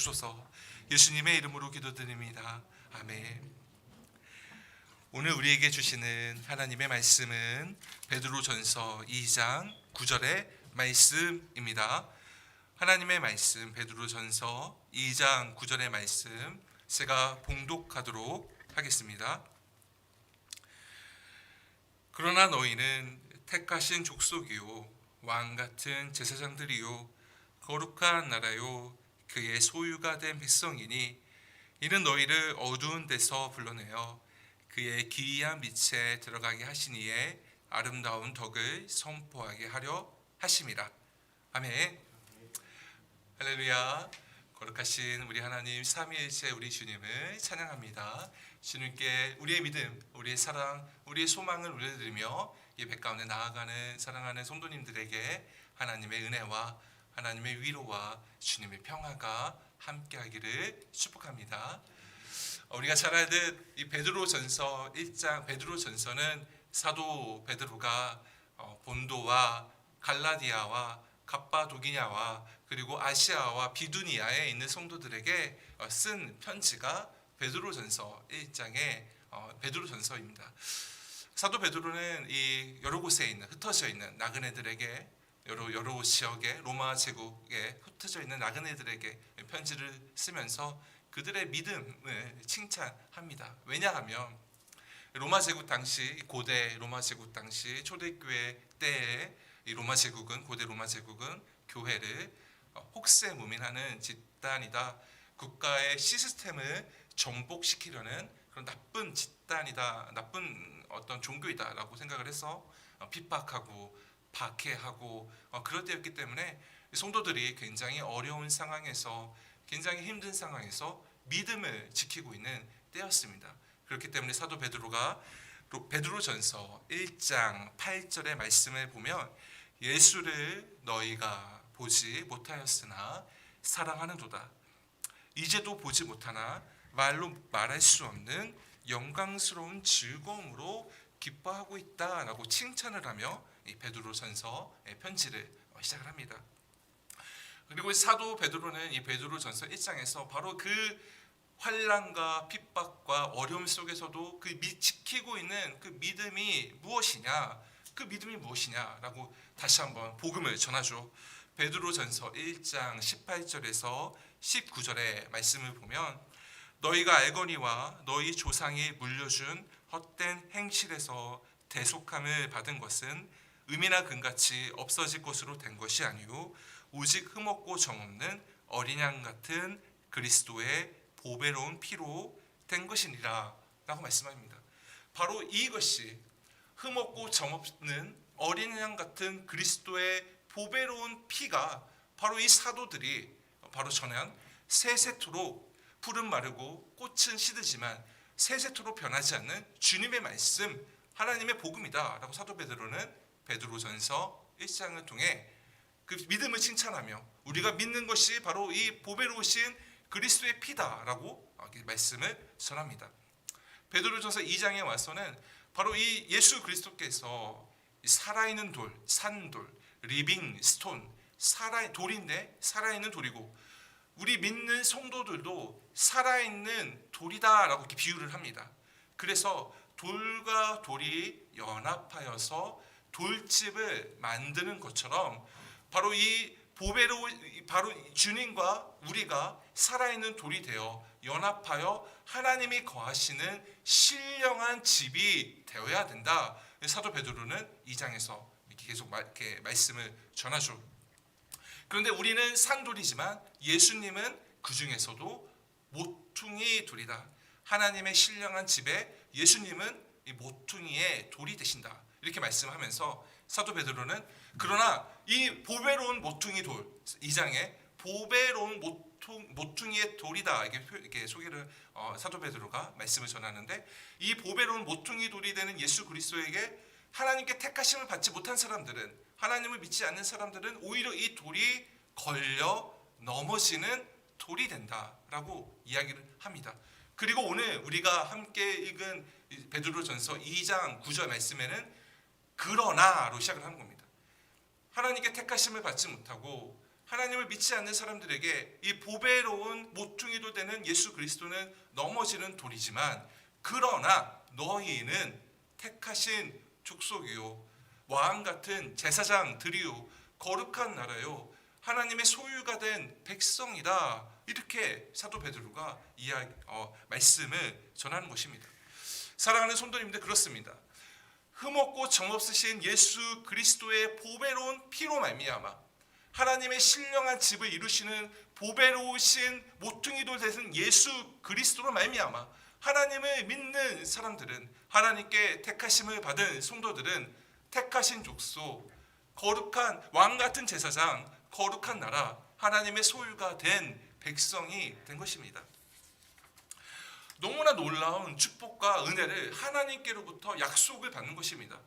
주옵소서. 예수님의 이름으로 기도드립니다. 아멘. 오늘 우리에게 주시는 하나님의 말씀은 베드로전서 2장 9절의 말씀입니다. 하나님의 말씀 베드로전서 2장 9절의 말씀 제가 봉독하도록 하겠습니다. 그러나 너희는 택하신 족속이요 왕 같은 제사장들이요 거룩한 나라요 그의 소유가 된 백성이니 이는 너희를 어두운 데서 불러내어 그의 기이한 빛에 들어가게 하시니에 아름다운 덕을 선포하게 하려 하심이라. 아멘. 할렐루야. 거룩하신 우리 하나님 삼위일체 우리 주님을 찬양합니다. 주님께 우리의 믿음, 우리의 사랑, 우리의 소망을 올려드리며 예배 가운데 나아가는 사랑하는 성도님들에게 하나님의 은혜와 하나님의 위로와 주님의 평화가 함께하기를 축복합니다. 우리가 잘 알듯 이 베드로전서 1장 베드로전서는 사도 베드로가 본도와 갈라디아와 갑바도기냐와 그리고 아시아와 비두니아에 있는 성도들에게 쓴 편지가 베드로전서 1장의 베드로전서입니다. 사도 베드로는 이 여러 곳에 있는 흩어져 있는 나그네들에게 여러 지역의 로마 제국에 흩어져 있는 나그네들에게 편지를 쓰면서 그들의 믿음을 칭찬합니다. 왜냐하면 로마 제국 당시 고대 로마 제국 당시 초대교회 때에 이 로마 제국은 고대 로마 제국은 교회를 혹세무민하는 집단이다. 국가의 시스템을 정복시키려는 그런 나쁜 집단이다. 나쁜 어떤 종교이다라고 생각을 해서 핍박하고 박해하고 그럴 때였기 때문에 성도들이 굉장히 어려운 상황에서 굉장히 힘든 상황에서 믿음을 지키고 있는 때였습니다. 그렇기 때문에 사도 베드로가 베드로전서 1장 8절의 말씀을 보면 예수를 너희가 보지 못하였으나 사랑하는도다. 이제도 보지 못하나 말로 말할 수 없는 영광스러운 즐거움으로 기뻐하고 있다라고 칭찬을 하며 이 베드로전서의 편지를 시작을 합니다. 그리고 사도 베드로는 이 베드로전서 1장에서 바로 그 환난과 핍박과 어려움 속에서도 그 지키고 있는 그 믿음이 무엇이냐, 그 믿음이 무엇이냐라고 다시 한번 복음을 전하죠. 베드로전서 1장 18절에서 19절의 말씀을 보면 너희가 알거니와 너희 조상이 물려준 헛된 행실에서 대속함을 받은 것은 음이나 금같이 없어질 것으로 된 것이 아니요 오직 흠없고 점없는 어린 양 같은 그리스도의 보배로운 피로 된 것이니라 라고 말씀합니다. 바로 이것이 흠없고 점없는 어린 양 같은 그리스도의 보배로운 피가 바로 이 사도들이 바로 전한 세세토록 풀은 마르고 꽃은 시들지만 세세토록 변하지 않는 주님의 말씀 하나님의 복음이다 라고 사도 베드로는 베드로전서 1장을 통해 그 믿음을 칭찬하며 우리가 믿는 것이 바로 이 보배로우신 그리스도의 피다라고 말씀을 전합니다. 베드로전서 2장에 와서는 바로 이 예수 그리스도께서 살아있는 돌, 산돌, 리빙 스톤, 돌인데 살아있는 돌이고 우리 믿는 성도들도 살아있는 돌이다라고 이렇게 비유를 합니다. 그래서 돌과 돌이 연합하여서 돌집을 만드는 것처럼 바로 이 바로 주님과 우리가 살아있는 돌이 되어 연합하여 하나님이 거하시는 신령한 집이 되어야 된다. 사도 베드로는 2장에서 이렇게 계속 이렇게 말씀을 전하죠. 그런데 우리는 산돌이지만 예수님은 그 중에서도 모퉁이 돌이다. 하나님의 신령한 집에 예수님은 이 모퉁이의 돌이 되신다. 이렇게 말씀하면서 사도 베드로는 그러나 이 보배로운 모퉁이 돌 2장에 보배로운 모퉁이의 돌이다 이렇게 소개를 사도 베드로가 말씀을 전하는데 이 보배로운 모퉁이 돌이 되는 예수 그리스도에게 하나님께 택하심을 받지 못한 사람들은 하나님을 믿지 않는 사람들은 오히려 이 돌이 걸려 넘어지는 돌이 된다라고 이야기를 합니다. 그리고 오늘 우리가 함께 읽은 베드로전서 2장 9절 말씀에는 그러나로 시작을 하는 겁니다. 하나님께 택하심을 받지 못하고 하나님을 믿지 않는 사람들에게 이 보배로운 모퉁이도 되는 예수 그리스도는 넘어지는 돌이지만, 그러나 너희는 택하신 족속이요 왕 같은 제사장들이요 거룩한 나라요 하나님의 소유가 된 백성이다. 이렇게 사도 베드로가 말씀을 전하는 것입니다. 사랑하는 성도님들, 그렇습니다. 흠없고 정없으신 예수 그리스도의 보배로운 피로 말미암아 하나님의 신령한 집을 이루시는 보배로우신 모퉁이돌 되신 예수 그리스도로 말미암아 하나님을 믿는 사람들은, 하나님께 택하심을 받은 성도들은 택하신 족속, 거룩한 왕 같은 제사장, 거룩한 나라, 하나님의 소유가 된 백성이 된 것입니다. 너무나 놀라운 축복과 은혜를 하나님께로부터 약속을 받는 것입니다.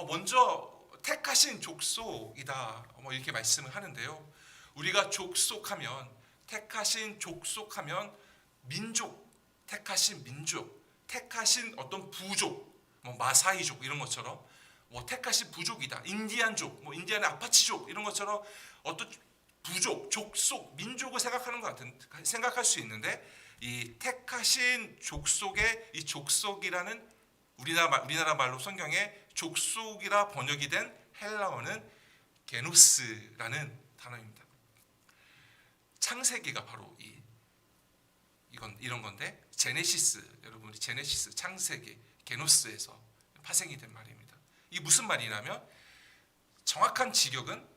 먼저 택하신 족속이다, 이렇게 말씀을 하는데요. 우리가 족속하면, 택하신 족속하면 민족, 택하신 민족, 택하신 어떤 부족, 마사이족 이런 것처럼 택하신 부족이다, 인디안족, 인디안의 아파치족 이런 것처럼 어떤 부족, 족속, 민족을 생각할 수 있는데, 이 택하신 족속의 이 족속이라는 우리나라 말로 성경에 족속이라 번역이 된 헬라어는 게노스라는 단어입니다. 창세기가 바로 이런 건데, 제네시스, 여러분 우리 제네시스 창세기 게노스에서 파생이 된 말입니다. 이 무슨 말이냐면, 정확한 직역은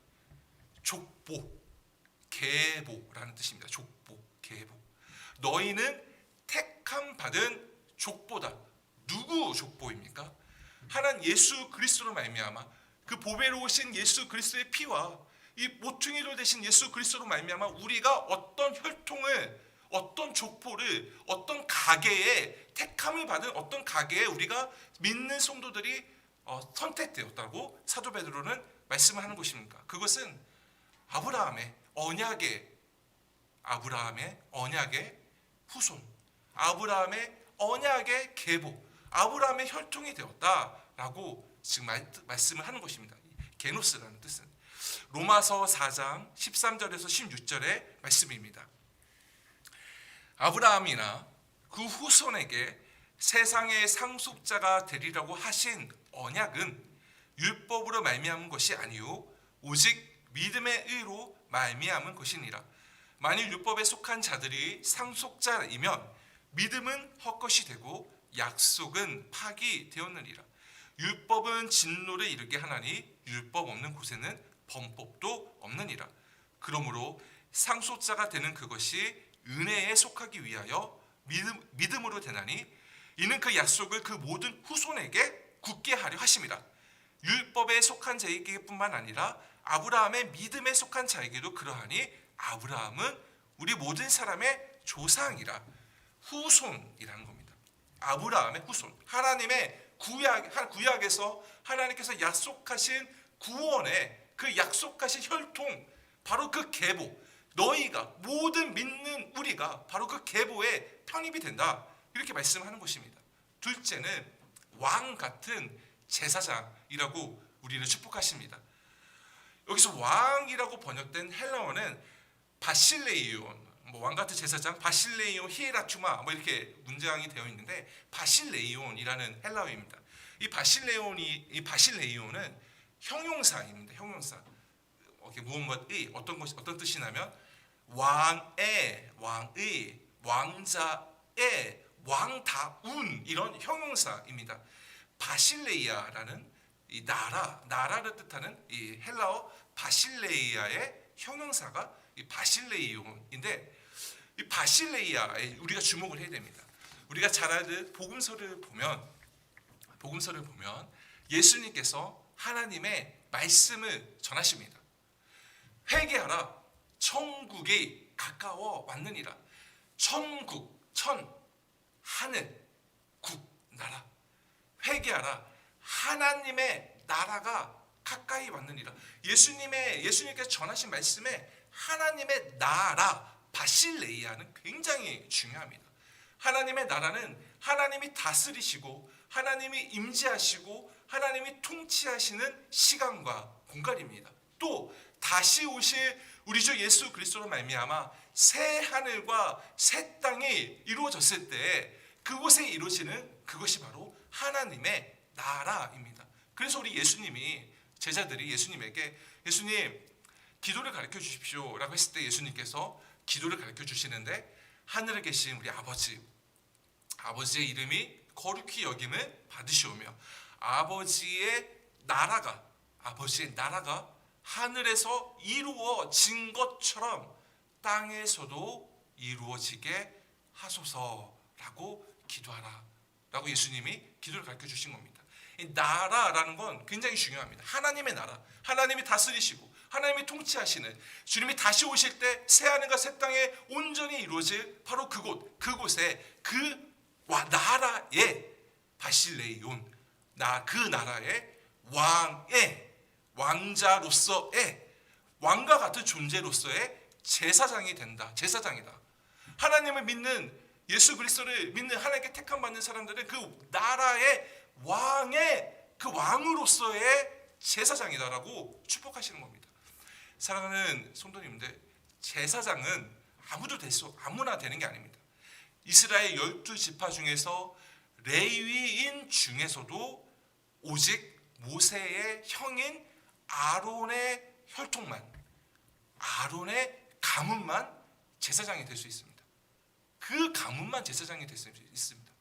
족보, 계보라는 뜻입니다. 족보, 계보. 너희는 택함 받은 족보다. 누구 족보입니까? 하나님 예수 그리스도로 말미암아 그 보배로우신 예수 그리스도의 피와 이 모퉁이돌 되신 예수 그리스도로 말미암아 우리가 어떤 혈통을, 어떤 족보를, 어떤 가계에 택함을 받은 어떤 가계에 우리가 믿는 성도들이 선택되었다고 사도 베드로는 말씀을 하는 것입니까? 그것은 아브라함의 언약의 후손, 아브라함의 언약의 계보, 아브라함의 혈통이 되었다라고 지금 말씀을 하는 것입니다. 게노스라는 뜻은 로마서 4장 13절에서 16절의 말씀입니다. 아브라함이나 그 후손에게 세상의 상속자가 되리라고 하신 언약은 율법으로 말미암은 것이 아니요 오직 믿음의 의로 말미암은 것이니라. 만일 율법에 속한 자들이 상속자이면 믿음은 헛것이 되고 약속은 파기되었느니라. 율법은 진노를 이르게 하나니 율법 없는 곳에는 범법도 없느니라. 그러므로 상속자가 되는 그것이 은혜에 속하기 위하여 믿음으로 되나니 이는 그 약속을 그 모든 후손에게 굳게 하려 하심이라. 율법에 속한 자에게뿐만 아니라 아브라함의 믿음에 속한 자에게도 그러하니 아브라함은 우리 모든 사람의 조상이라. 후손이라는 겁니다. 아브라함의 후손, 하나님의 구약에서 하나님께서 약속하신 구원의 그 약속하신 혈통, 바로 그 계보, 너희가 모든 믿는 우리가 바로 그 계보에 편입이 된다, 이렇게 말씀하는 것입니다. 둘째는 왕 같은 제사장이라고 우리를 축복하십니다. 여기서 왕이라고 번역된 헬라어는 바실레이온, 왕 같은 제사장, 바실레이온 히에라투마 이렇게 문장이 되어 있는데, 바실레이온이라는 헬라어입니다. 이 바실레이온은 형용사입니다. 형용사. 무엇의 어떤 뜻이냐면 왕의, 왕자의, 왕다운, 이런 형용사입니다. 바실레이아라는 이 나라를 뜻하는 이 헬라어 바실레이아의 형용사가 이 바실레이온인데, 이 바실레이아에 우리가 주목을 해야 됩니다. 우리가 잘 알듯 복음서를 보면 예수님께서 하나님의 말씀을 전하십니다. 회개하라, 천국이 가까워 왔느니라. 천국, 하늘, 국, 나라. 회개하라, 하나님의 나라가 가까이 왔느니라. 예수님께서 전하신 말씀에 하나님의 나라, 바실레이아는 굉장히 중요합니다. 하나님의 나라는 하나님이 다스리시고 하나님이 임재하시고 하나님이 통치하시는 시간과 공간입니다. 또 다시 오실 우리 주 예수 그리스도로 말미암아 새 하늘과 새 땅이 이루어졌을 때 그곳에 이루어지는 그것이 바로 하나님의 나라입니다. 그래서 우리 예수님이 제자들이 예수님에게 예수님 기도를 가르쳐 주십시오 라고 했을 때 예수님께서 기도를 가르쳐 주시는데 하늘에 계신 우리 아버지의 이름이 거룩히 여김을 받으시오며 아버지의 나라가 하늘에서 이루어진 것처럼 땅에서도 이루어지게 하소서라고 기도하라 라고 예수님이 기도를 가르쳐 주신 겁니다. 이 나라라는 건 굉장히 중요합니다. 하나님의 나라, 하나님이 다스리시고 하나님이 통치하시는 주님이 다시 오실 때 새하늘과 새 땅에 온전히 이루어질 바로 그곳에 그 나라의 바실레이온 그 나라의 왕자로서의 왕과 같은 존재로서의 제사장이다. 하나님을 믿는 예수 그리스도를 믿는 하나님께 택함 받는 사람들은 그 나라의 그 왕으로서의 제사장이다라고 축복하시는 겁니다. 사랑하는 성도님들, 제사장은 아무나 되는 게 아닙니다. 이스라엘 12지파 중에서 레위인 중에서도 오직 모세의 형인 아론의 가문만 제사장이 될 수 있습니다. 그 가문만 제사장이 될 수 있습니다.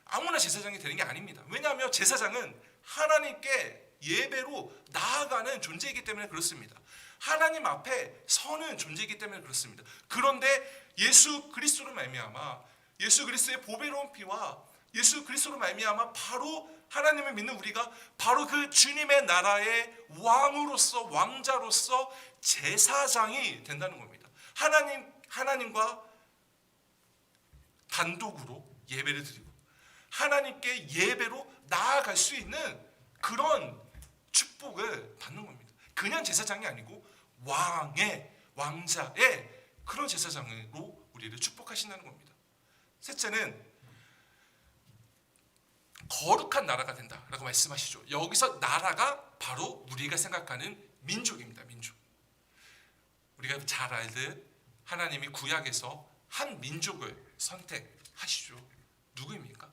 아무나 제사장이 되는 게 아닙니다. 왜냐하면 제사장은 하나님께 예배로 나아가는 존재이기 때문에 그렇습니다. 하나님 앞에 서는 존재이기 때문에 그렇습니다. 그런데 예수 그리스도로 말미암아 예수 그리스도의 보배로운 피와 예수 그리스도로 말미암아 바로 하나님을 믿는 우리가 바로 그 주님의 나라의 왕자로서 제사장이 된다는 겁니다. 하나님과 단독으로 예배를 드리고 하나님께 예배로 나아갈 수 있는 그런 축복을 받는 겁니다. 그냥 제사장이 아니고 왕자의 그런 제사장으로 우리를 축복하신다는 겁니다. 셋째는 거룩한 나라가 된다라고 말씀하시죠. 여기서 나라가 바로 우리가 생각하는 민족입니다. 민족. 우리가 잘 알듯 하나님이 구약에서 한 민족을 선택하시죠. 누구입니까?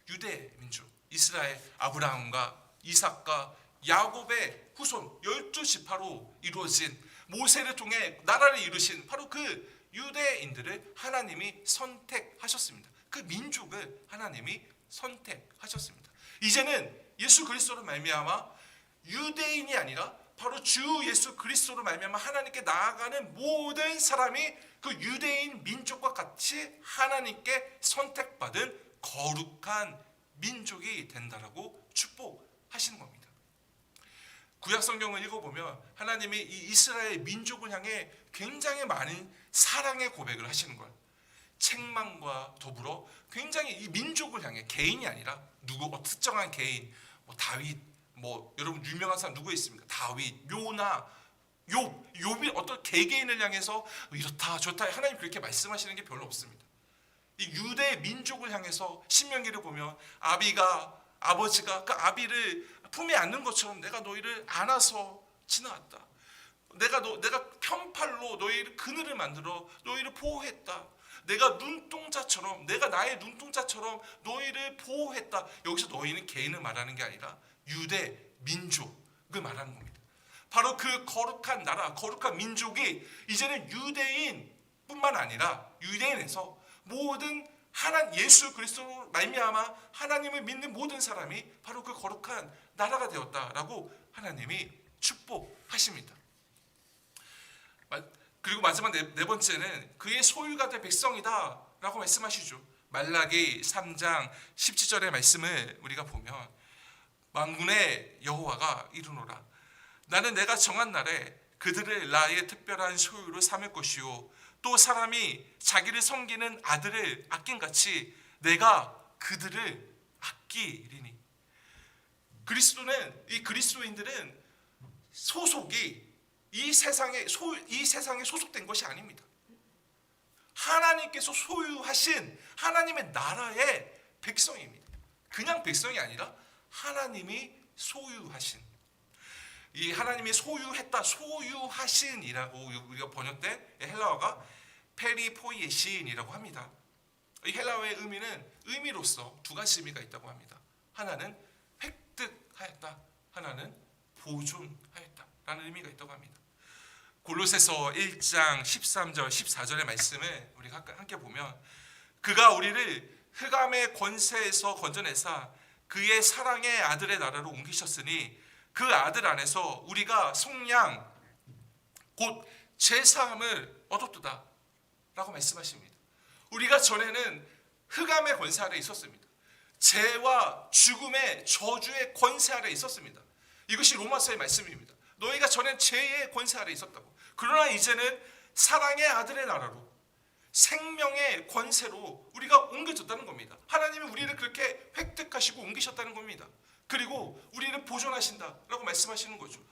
유대 민족. 이스라엘 아브라함과 이삭과 야곱의 후손 12지파로 이루어진 모세를 통해 나라를 이루신 바로 그 유대인들을 하나님이 선택하셨습니다. 그 민족을 하나님이 선택하셨습니다. 이제는 예수 그리스도로 말미암아 유대인이 아니라 바로 주 예수 그리스도로 말미암아 하나님께 나아가는 모든 사람이 그 유대인 민족과 같이 하나님께 선택받은 거룩한 민족이 된다라고 축복하시는 겁니다. 구약 성경을 읽어보면 하나님이 이 이스라엘 민족을 향해 굉장히 많은 사랑의 고백을 하시는 걸 책망과 더불어 굉장히 이 민족을 향해 개인이 아니라 특정한 개인 다윗 여러분 유명한 사람 누구 있습니까? 다윗, 요나, 욥이 어떤 개개인을 향해서 이렇다 좋다 하나님 그렇게 말씀하시는 게 별로 없습니다. 이 유대 민족을 향해서 신명기를 보면 아버지가 그 아비를 품에 안는 것처럼 내가 너희를 안아서 지나갔다. 내가 편팔로 너희를 그늘을 만들어 너희를 보호했다. 내가 나의 눈동자처럼 너희를 보호했다. 여기서 너희는 개인을 말하는 게 아니라 유대 민족을 말하는 겁니다. 바로 그 거룩한 나라, 거룩한 민족이 이제는 유대인뿐만 아니라 유대인에서 모든 예수 그리스도로 말미암아 하나님을 믿는 모든 사람이 바로 그 거룩한 나라가 되었다라고 하나님이 축복하십니다. 그리고 마지막 네 번째는 그의 소유가 될 백성이다라고 말씀하시죠. 말라기 3장 17절의 말씀을 우리가 보면 만군의 여호와가 이르노라 나는 내가 정한 날에 그들을 나의 특별한 소유로 삼을 것이요 또 사람이 자기를 섬기는 아들을 아낀같이 내가 그들을 아끼리니. 이 그리스도인들은 소속이 이 세상에 소속된 것이 아닙니다. 하나님께서 소유하신 하나님의 나라의 백성입니다. 그냥 백성이 아니라 하나님이 소유하신. 이 하나님이 소유했다, 소유하신이라고 우리가 번역된 헬라어가 페리포이에신이라고 합니다. 이 헬라어의 의미로서 두 가지 의미가 있다고 합니다. 하나는 획득하였다, 하나는 보존하였다라는 의미가 있다고 합니다. 골로새서 1장 13절 14절의 말씀을 우리가 함께 보면, 그가 우리를 흑암의 권세에서 건져내사 그의 사랑의 아들의 나라로 옮기셨으니 그 아들 안에서 우리가 속량 곧 죄사함을 얻었도다 라고 말씀하십니다. 우리가 전에는 흑암의 권세 아래 있었습니다. 죄와 죽음의 저주의 권세 아래 있었습니다. 이것이 로마서의 말씀입니다. 너희가 전엔 죄의 권세 아래 있었다고. 그러나 이제는 사랑의 아들의 나라로, 생명의 권세로 우리가 옮겨졌다는 겁니다. 하나님이 우리를 그렇게 획득하시고 옮기셨다는 겁니다. 그리고 우리를 보존하신다라고 말씀하시는 거죠.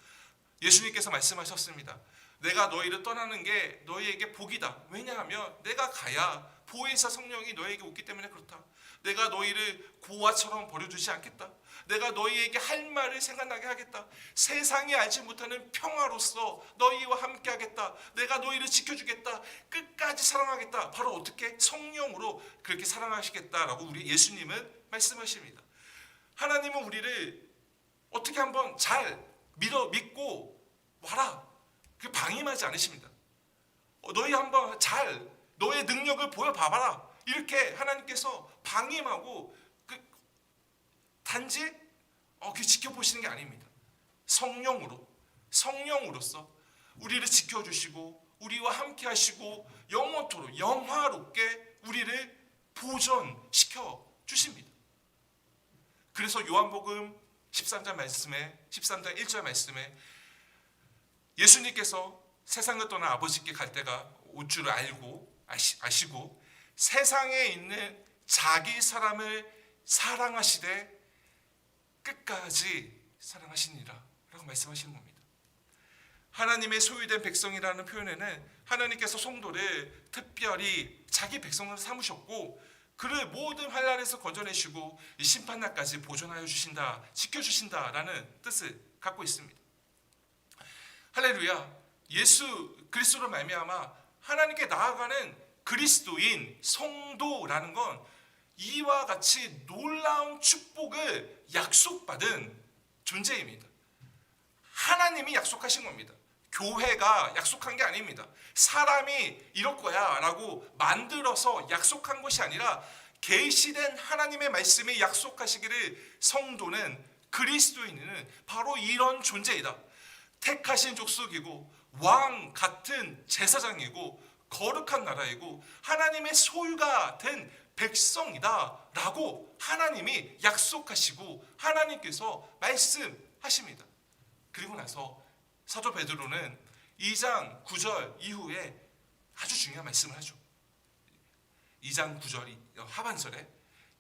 예수님께서 말씀하셨습니다. 내가 너희를 떠나는 게 너희에게 복이다. 왜냐하면 내가 가야 보혜사 성령이 너희에게 오기 때문에 그렇다. 내가 너희를 고아처럼 버려두지 않겠다. 내가 너희에게 할 말을 생각나게 하겠다. 세상이 알지 못하는 평화로서 너희와 함께 하겠다. 내가 너희를 지켜주겠다. 끝까지 사랑하겠다. 바로 어떻게? 성령으로 그렇게 사랑하시겠다라고 우리 예수님은 말씀하십니다. 하나님은 우리를 어떻게 한번 잘 믿고 와라, 그 방임하지 않으십니다. 너희 한번 잘 너의 능력을 보여봐봐라, 이렇게 하나님께서 방임하고 단지 지켜보시는 게 아닙니다. 성령으로서 우리를 지켜주시고 우리와 함께 하시고 영원토록 영화롭게 우리를 보존시켜 주십니다. 그래서 요한복음 13장 1절 말씀에 예수님께서 세상을 떠나 아버지께 갈 때가 올 줄을 아시고 세상에 있는 자기 사람을 사랑하시되 끝까지 사랑하시니라 라고 말씀하시는 겁니다. 하나님의 소유된 백성이라는 표현에는 하나님께서 성도를 특별히 자기 백성으로 삼으셨고 그를 모든 환난에서 건져내시고 심판날까지 보존하여 주신다, 지켜주신다라는 뜻을 갖고 있습니다. 할렐루야. 예수 그리스도로 말미암아 하나님께 나아가는 그리스도인 성도라는 건 이와 같이 놀라운 축복을 약속받은 존재입니다. 하나님이 약속하신 겁니다. 교회가 약속한 게 아닙니다. 사람이 이럴 거야 라고 만들어서 약속한 것이 아니라 계시된 하나님의 말씀이 약속하시기를 성도는, 그리스도인은 바로 이런 존재이다. 택하신 족속이고 왕 같은 제사장이고 거룩한 나라이고 하나님의 소유가 된 백성이다 라고 하나님이 약속하시고 하나님께서 말씀하십니다. 그리고 나서 사도 베드로는 2장 9절 이후에 아주 중요한 말씀을 하죠. 2장 9절 하반절에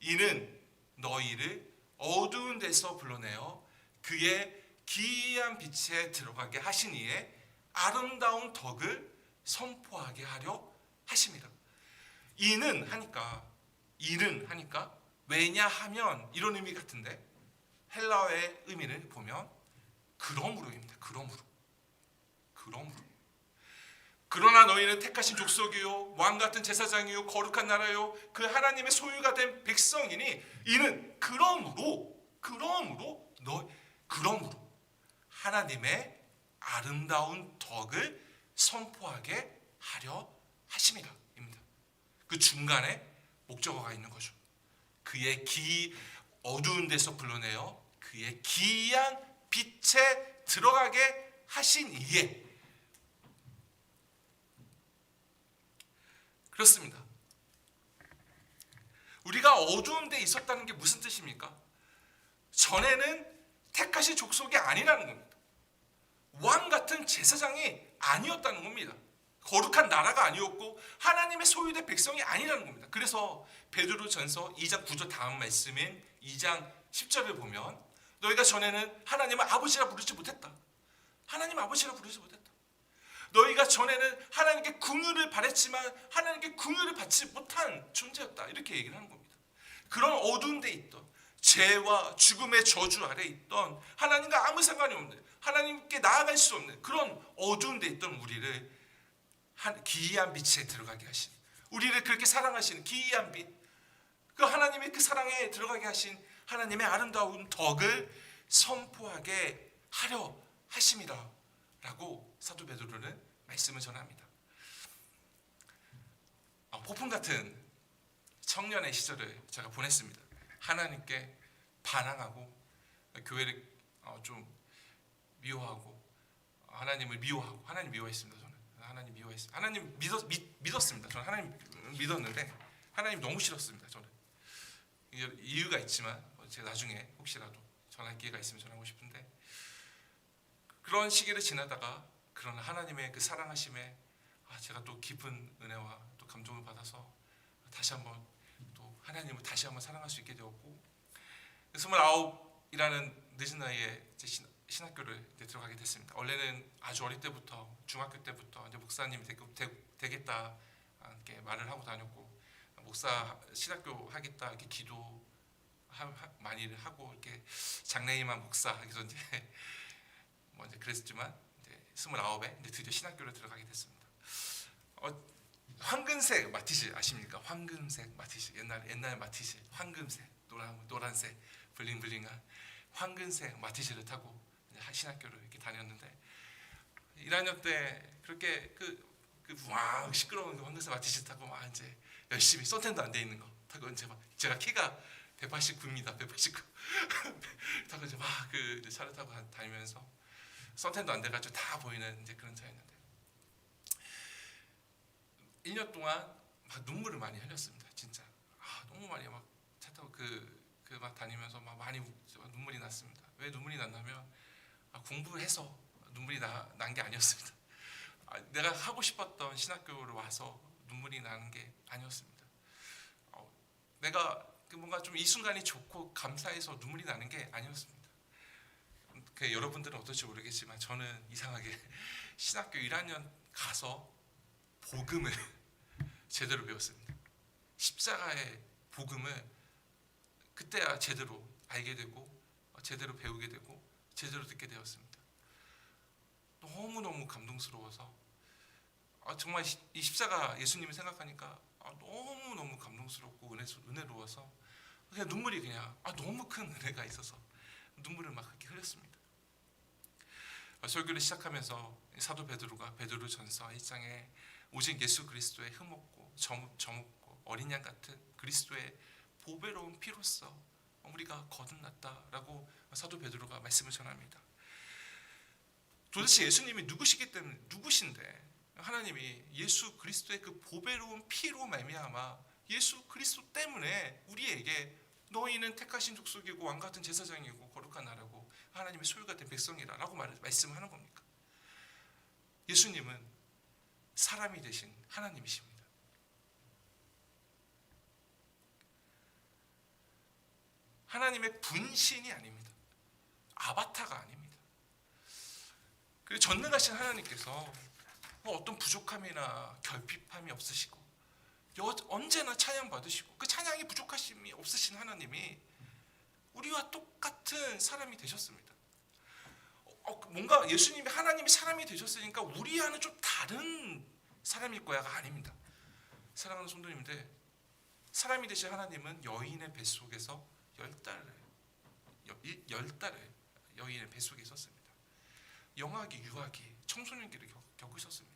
이는 너희를 어두운 데서 불러내어 그의 기이한 빛에 들어가게 하시니에 아름다운 덕을 선포하게 하려 하십니다. 이는 하니까 왜냐하면 이런 의미 같은데 헬라어의 의미를 보면 그러므로입니다. 그러나 너희는 택하신 족속이요 왕 같은 제사장이요 거룩한 나라요 그 하나님의 소유가 된 백성이니 이는 그러므로 하나님의 아름다운 덕을 선포하게 하려 하심이라 입니다. 그 중간에 목적어가 있는 거죠. 그의 어두운 데서 불러내어 그의 기이한 빛에 들어가게 하신 이에. 그렇습니다. 우리가 어두운 데 있었다는 게 무슨 뜻입니까? 전에는 택하신 족속이 아니라는 겁니다. 왕 같은 제사장이 아니었다는 겁니다. 거룩한 나라가 아니었고 하나님의 소유된 백성이 아니라는 겁니다. 그래서 베드로전서 2장 9절 다음 말씀인 2장 10절을 보면 너희가 전에는 하나님을 아버지라 부르지 못했다. 하나님 아버지라 부르지 못했다. 너희가 전에는 하나님께 긍휼을 바랬지만 하나님께 긍휼을 받지 못한 존재였다. 이렇게 얘기를 하는 겁니다. 그런 어두운 데 있던, 죄와 죽음의 저주 아래 있던 하나님과 아무 상관이 없는, 하나님께 나아갈 수 없는 그런 어두운 데 있던 우리를 기이한 빛에 들어가게 하신, 우리를 그렇게 사랑하시는 기이한 빛, 그 하나님의 그 사랑에 들어가게 하신 하나님의 아름다운 덕을 선포하게 하려 하심이라 라고 사도 베드로는 말씀을 전합니다. 폭풍 같은 청년의 시절을 제가 보냈습니다. 하나님께 반항하고 교회를 좀 미워하고 하나님을 미워하고, 하나님 미워했습니다. 저는 하나님 미워했습니다. 하나님 믿었습니다. 저는 하나님 믿었는데 하나님 너무 싫었습니다. 저는 이유가 있지만 제가 나중에 혹시라도 전할 기회가 있으면 전하고 싶은데, 그런 시기를 지나다가 그런 하나님의 그 사랑하심에 제가 또 깊은 은혜와 또 감동을 받아서 다시 한번 또 하나님을 다시 한번 사랑할 수 있게 되었고, 29이라는 늦은 나이에 이제 신학교를 이제 들어가게 됐습니다. 원래는 아주 어릴 때부터, 중학교 때부터 이제 목사님이 되겠다 이렇게 말을 하고 다녔고, 목사 신학교 하겠다 이렇게 기도 많이 하고 이렇게 장래희망 목사 그래서 이제 뭐 이제 그랬지만, 이제 29에 이제 드디어 신학교를 들어가게 됐습니다. 황금색 마티즈 아십니까? 황금색 마티즈, 옛날 마티즈, 황금색, 노란색 블링블링한 황금색 마티즈를 타고 신학교를 이렇게 다녔는데, 1학년 때 그렇게 막 시끄러운 황금색 마티즈 타고 막 이제 열심히 선탠도 안 돼 있는 거 타고, 이제 막 제가 키가 189입니다. 189 타고 이제 막 그 차를 타고 다니면서 선탠도 안 돼가지고 다 보이는 이제 그런 차였는데, 1년 동안 막 눈물을 많이 흘렸습니다. 진짜 너무 많이 막 차 타고 막 다니면서 막 많이 눈물이 났습니다. 왜 눈물이 났냐면 공부해서 눈물이 난 게 아니었습니다. 내가 하고 싶었던 신학교를 와서 눈물이 나는 게 아니었습니다. 내가 뭔가 좀 이 순간이 좋고 감사해서 눈물이 나는 게 아니었습니다. 여러분들은 어떨지 모르겠지만 저는 이상하게 신학교 1학년 가서 복음을 제대로 배웠습니다. 십자가의 복음을 그때야 제대로 알게 되고 제대로 배우게 되고 제대로 듣게 되었습니다. 너무너무 감동스러워서 정말 이 십자가 예수님을 생각하니까 너무너무 감동스럽고 은혜로워서 그냥 눈물이 그냥 너무 큰 은혜가 있어서 눈물을 막 그렇게 흘렸습니다. 설교를 시작하면서 사도 베드로가 베드로전서 1장에 오직 예수 그리스도의 흠없고 정없고 어린 양 같은 그리스도의 보배로운 피로써 우리가 거듭났다라고 사도 베드로가 말씀을 전합니다. 도대체 예수님이 누구신데 하나님이 예수 그리스도의 그 보배로운 피로 말미암아 예수 그리스도 때문에 우리에게 너희는 택하신 족속이고 왕같은 제사장이고 거룩한 나라고 하나님의 소유가 된 백성이라라고 말씀하는 겁니까? 예수님은 사람이 되신 하나님이십니다. 하나님의 분신이 아닙니다. 아바타가 아닙니다. 그 전능하신 하나님께서 어떤 부족함이나 결핍함이 없으시고 언제나 찬양 받으시고 그 찬양이 부족하심이 없으신 하나님이 우리와 똑같은 사람이 되셨습니다. 뭔가 예수님이 하나님이 사람이 되셨으니까 우리와는 좀 다른 사람일 거야가 아닙니다. 사랑하는 성도님들, 사람이 되신 하나님은 여인의 뱃속에서 10달을 여인의 뱃속에 있었습니다. 영아기, 유아기, 청소년기를 겪으셨습니다.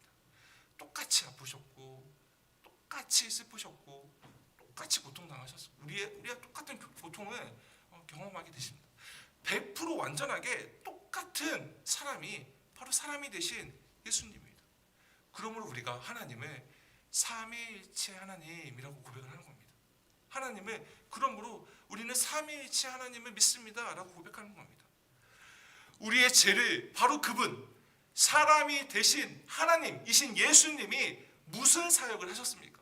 똑같이 아프셨고 똑같이 슬프셨고 똑같이 고통당하셨습니다. 우리가 똑같은 고통을 경험하게 되십니다. 100% 완전하게 똑같은 사람이 바로 사람이 되신 예수님입니다. 그러므로 우리가 하나님을 삼위일체 하나님이라고 고백을 하는 겁니다. 그러므로 우리는 삼위일체 하나님을 믿습니다라고 고백하는 겁니다. 우리의 죄를 바로 그분, 사람이 되신 하나님이신 예수님이 무슨 사역을 하셨습니까?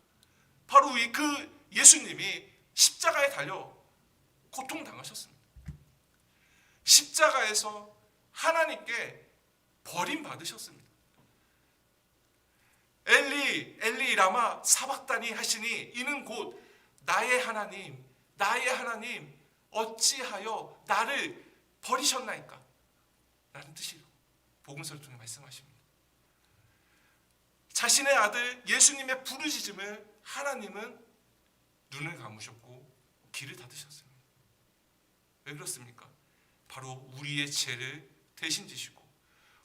바로 그 예수님이 십자가에 달려 고통당하셨습니다. 십자가에서 하나님께 버림받으셨습니다. 엘리 엘리 라마 사박다니 하시니 이는 곧 나의 하나님 어찌하여 나를 버리셨나이까? 라는 뜻으로 복음서를 통해 말씀하십니다. 자신의 아들 예수님의 부르짖음을 하나님은 눈을 감으셨고 귀를 닫으셨습니다. 왜 그렇습니까? 바로 우리의 죄를 대신 지시고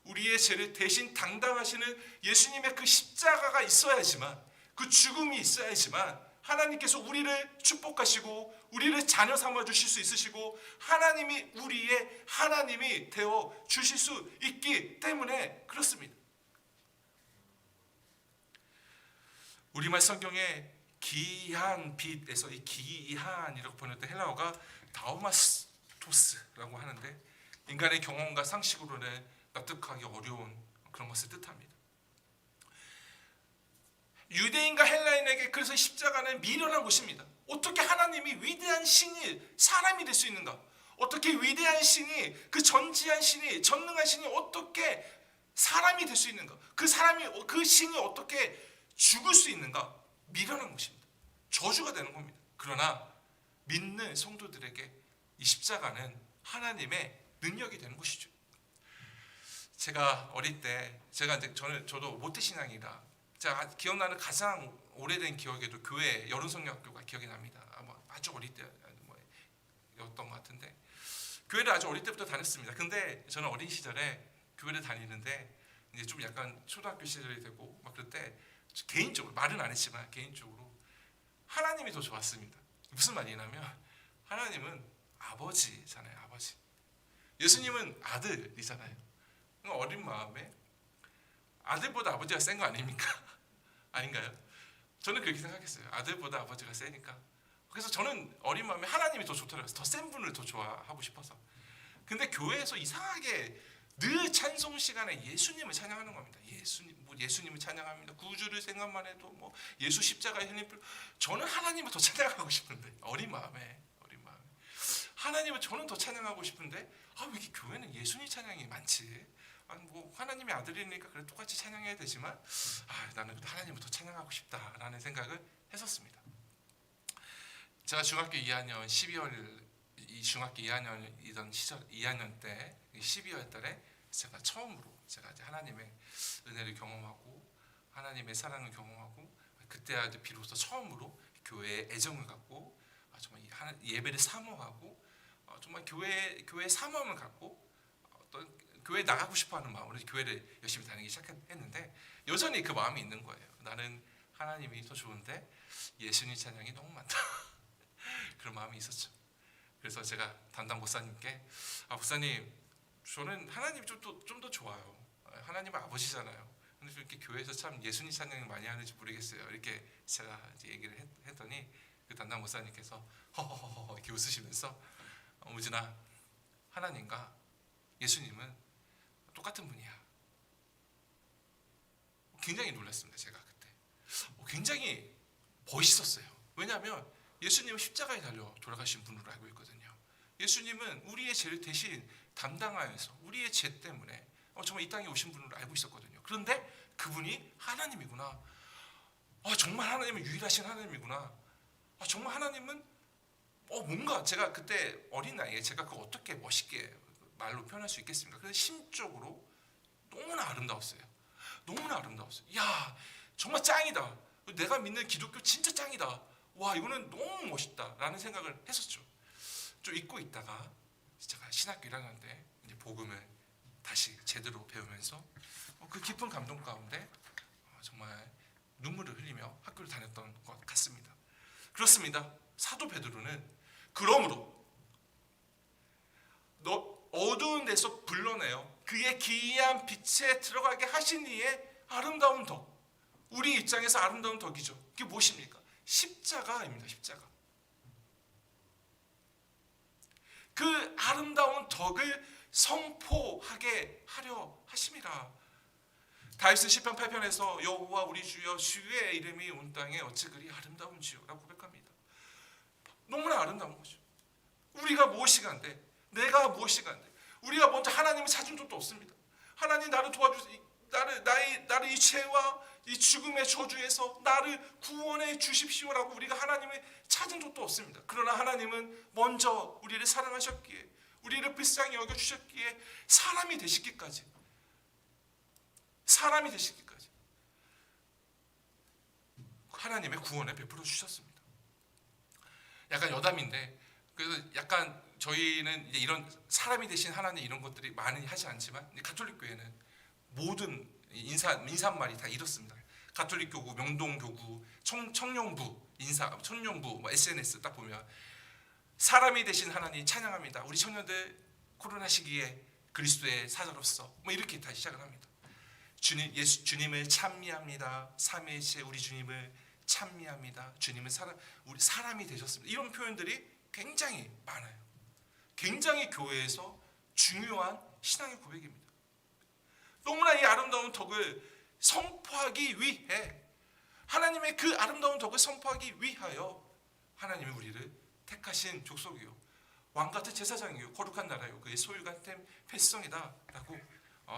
우리의 죄를 대신 담당하시는 예수님의 그 십자가가 있어야지만, 그 죽음이 있어야지만 하나님께서 우리를 축복하시고 우리를 자녀 삼아 주실 수 있으시고 하나님이 우리의 하나님이 되어 주실 수 있기 때문에 그렇습니다. 우리말 성경에 기이한 빛에서 이 기이한이라고 번역된 헬라어가 다우마토스라고 하는데, 인간의 경험과 상식으로는 납득하기 어려운 그런 것을 뜻합니다. 유대인과 헬라인에게 그래서 십자가는 미련한 것입니다. 어떻게 하나님이 위대한 신이 사람이 될 수 있는가? 어떻게 위대한 신이, 그 전지한 신이, 전능한 신이 어떻게 사람이 될 수 있는가? 그 신이 어떻게 죽을 수 있는가? 미련한 것입니다. 저주가 되는 겁니다. 그러나 믿는 성도들에게 이 십자가는 하나님의 능력이 되는 것이죠. 제가 어릴 때, 저도 모태신앙이라 제가 기억나는 가장 오래된 기억에도 교회 여름성경학교가 기억이 납니다. 아주 어릴 때였던 것 같은데, 교회를 아주 어릴 때부터 다녔습니다. 근데 저는 어린 시절에 교회를 다니는데 이제 좀 약간 초등학교 시절이 되고 막 그럴 때 개인적으로, 말은 안 했지만 개인적으로 하나님이 더 좋았습니다. 무슨 말이냐면 하나님은 아버지잖아요. 아버지. 예수님은 아들이잖아요. 어린 마음에 아들보다 아버지가 센 거 아닙니까? 아닌가요? 저는 그렇게 생각했어요. 아들보다 아버지가 세니까. 그래서 저는 어린 마음에 하나님이 더 좋더라고요. 더 센 분을 더 좋아하고 싶어서. 근데 교회에서 이상하게 늘 찬송 시간에 예수님을 찬양하는 겁니다. 예수님을 찬양합니다. 구주를 생각만 해도 예수 십자가의 흘림불. 저는 하나님을 더 찬양하고 싶은데, 어린 마음에 하나님을 저는 더 찬양하고 싶은데, 왜 이렇게 교회는 예수님 찬양이 많지? 하나님의 아들이니까 그래 똑같이 찬양해야 되지만 나는 하나님을 더 찬양하고 싶다라는 생각을 했었습니다. 제가 중학교 2학년 12월, 중학교 2학년이던 시절 2학년 때 12월 달에 제가 처음으로 이제 하나님의 은혜를 경험하고 하나님의 사랑을 경험하고, 그때 비로소 처음으로 교회에 애정을 갖고 정말 예배를 사모하고 정말 교회 사모함을 갖고 어떤 교회에 나가고 싶어하는 마음으로 교회를 열심히 다니기 시작했는데, 여전히 그 마음이 있는 거예요. 나는 하나님이 더 좋은데 예수님 찬양이 너무 많다. 그런 마음이 있었죠. 그래서 제가 담당 목사님께 목사님, 저는 하나님이 좀 더 좋아요. 하나님은 아버지잖아요. 근데 이렇게 교회에서 참 예수님 찬양을 많이 하는지 모르겠어요. 이렇게 제가 얘기를 했더니 그 담당 목사님께서 허허허 이렇게 웃으시면서 우진아, 하나님과 예수님은 똑같은 분이야. 굉장히 놀랐습니다. 제가 그때 굉장히 멋있었어요. 왜냐하면 예수님은 십자가에 달려 돌아가신 분으로 알고 있거든요. 예수님은 우리의 죄를 대신 담당하여서 우리의 죄 때문에 정말 이 땅에 오신 분으로 알고 있었거든요. 그런데 그분이 하나님이구나. 정말 하나님은 유일하신 하나님이구나. 정말 하나님은 뭔가, 제가 그때 어린 나이에 제가 그걸 어떻게 멋있게 말로 표현할 수 있겠습니까? 그래서 심적으로 너무나 아름다웠어요. 너무나 아름다웠어요. 야, 정말 짱이다. 내가 믿는 기독교 진짜 짱이다. 와, 이거는 너무 멋있다라는 생각을 했었죠. 좀 잊고 있다가 제가 신학교 1학년 때 이제 복음을 다시 제대로 배우면서 그 깊은 감동 가운데 정말 눈물을 흘리며 학교를 다녔던 것 같습니다. 그렇습니다. 사도 베드로는 그러므로 어두운 데서 불러내어 그의 기이한 빛에 들어가게 하신 이의 아름다운 덕, 우리 입장에서 아름다운 덕이죠. 그게 무엇입니까? 십자가입니다. 십자가. 그 아름다운 덕을 선포하게 하려 하심이라. 다윗은 시편 8편에서 여호와 우리 주여, 주의 이름이 온 땅에 어찌 그리 아름다운지요 라고 고백합니다. 너무나 아름다운 거죠. 우리가 무엇이 간데, 내가 무엇이 간데, 우리가 먼저 하나님을 찾은 적도 없습니다. 하나님 나를 도와주세요. 나를 이 죄와 이 죽음의 저주에서 나를 구원해 주십시오라고 우리가 하나님을 찾은 적도 없습니다. 그러나 하나님은 먼저 우리를 사랑하셨기에, 우리를 불쌍히 여겨주셨기에 사람이 되시기까지 하나님의 구원을 베풀어 주셨습니다. 약간 여담인데, 그래서 약간 저희는 이제 이런 사람이 되신 하나님 이런 것들이 많이 하지 않지만, 가톨릭 교회는 모든 인사말이 다 이렇습니다. 가톨릭 교구, 명동 교구, 청년부, 청년부, SNS 딱 보면 사람이 되신 하나님 찬양합니다. 우리 청년들 코로나 시기에 그리스도의 사자로서 이렇게 다 시작을 합니다. 주님을 찬미합니다. 삼위일체 우리 주님을 찬미합니다. 주님은 우리 사람이 되셨습니다. 이런 표현들이 굉장히 많아요. 굉장히 교회에서 중요한 신앙의 고백입니다. 너무나 이 아름다운 덕을 선포하기 위해, 하나님의 그 아름다운 덕을 선포하기 위하여 하나님이 우리를 택하신 족속이요, 왕같은 제사장이요, 거룩한 나라요, 그의 소유같은 백성이다라고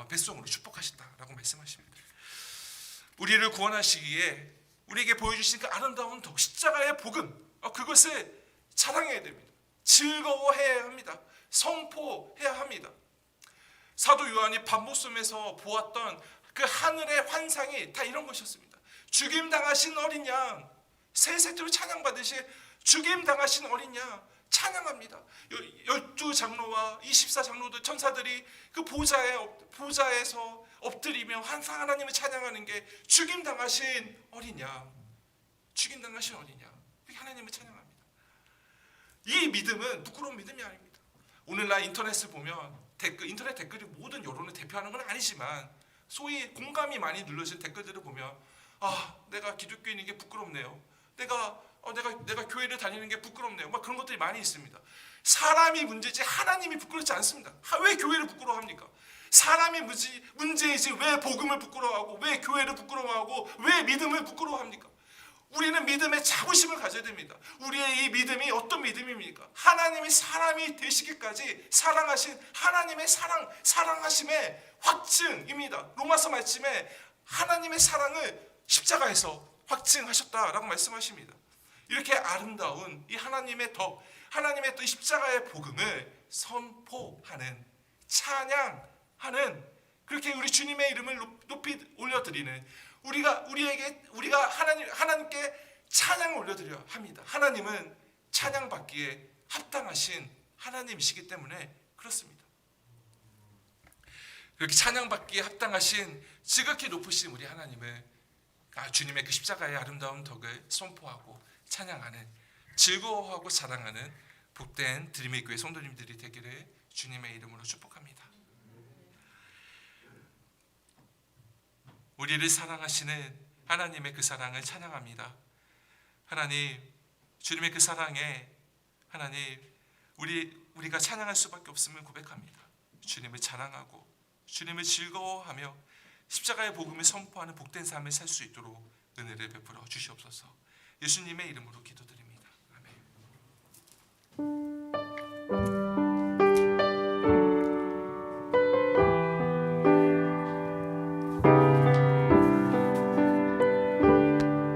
백성으로 축복하신다라고 말씀하십니다. 우리를 구원하시기에 우리에게 보여주신 그 아름다운 덕, 십자가의 복음, 그것을 자랑해야 됩니다. 즐거워해야 합니다. 선포해야 합니다. 사도 요한이 밤모섬에서 보았던 그 하늘의 환상이 다 이런 것이었습니다. 죽임당하신 어린 양, 세 세트로 찬양받으시 죽임당하신 어린 양 찬양합니다. 12장로와 24장로들 천사들이 그 보좌에서 엎드리며 항상 하나님을 찬양하는 게 죽임당하신 어린 양, 죽임당하신 어린 양, 하나님을 찬양합니다. 이 믿음은 부끄러운 믿음이 아닙니다. 오늘날 인터넷을 보면 인터넷 댓글이 모든 여론을 대표하는 건 아니지만, 소위 공감이 많이 눌러진 댓글들을 보면 내가 기독교인인 게 부끄럽네요. 내가 교회를 다니는 게 부끄럽네요. 그런 것들이 많이 있습니다. 사람이 문제지 하나님이 부끄럽지 않습니다. 왜 교회를 부끄러워합니까? 사람이 문제이지 왜 복음을 부끄러워하고, 왜 교회를 부끄러워하고, 왜 믿음을 부끄러워합니까? 우리는 믿음의 자부심을 가져야 됩니다. 우리의 이 믿음이 어떤 믿음입니까? 하나님이 사람이 되시기까지 사랑하신 하나님의 사랑하심의 확증입니다. 로마서 말씀에 하나님의 사랑을 십자가에서 확증하셨다라고 말씀하십니다. 이렇게 아름다운 이 하나님의 또 십자가의 복음을 선포하는, 찬양하는, 그렇게 우리 주님의 이름을 높이 올려드리는, 우리가 하나님께 찬양을 올려드려야 합니다. 하나님은 찬양받기에 합당하신 하나님이시기 때문에 그렇습니다. 그렇게 찬양받기에 합당하신 지극히 높으신 우리 하나님을, 주님의 그 십자가의 아름다운 덕을 선포하고 찬양하는, 즐거워하고 자랑하는 복된 드림의 교회 성도님들이 되기를 주님의 이름으로 축복합니다. 우리를 사랑하시는 하나님의 그 사랑을 찬양합니다. 하나님, 주님의 그 사랑에 하나님, 우리가 찬양할 수밖에 없음을 고백합니다. 주님을 자랑하고 주님을 즐거워하며 십자가의 복음을 선포하는 복된 삶을 살 수 있도록 은혜를 베풀어 주시옵소서. 예수님의 이름으로 기도드립니다. 아멘.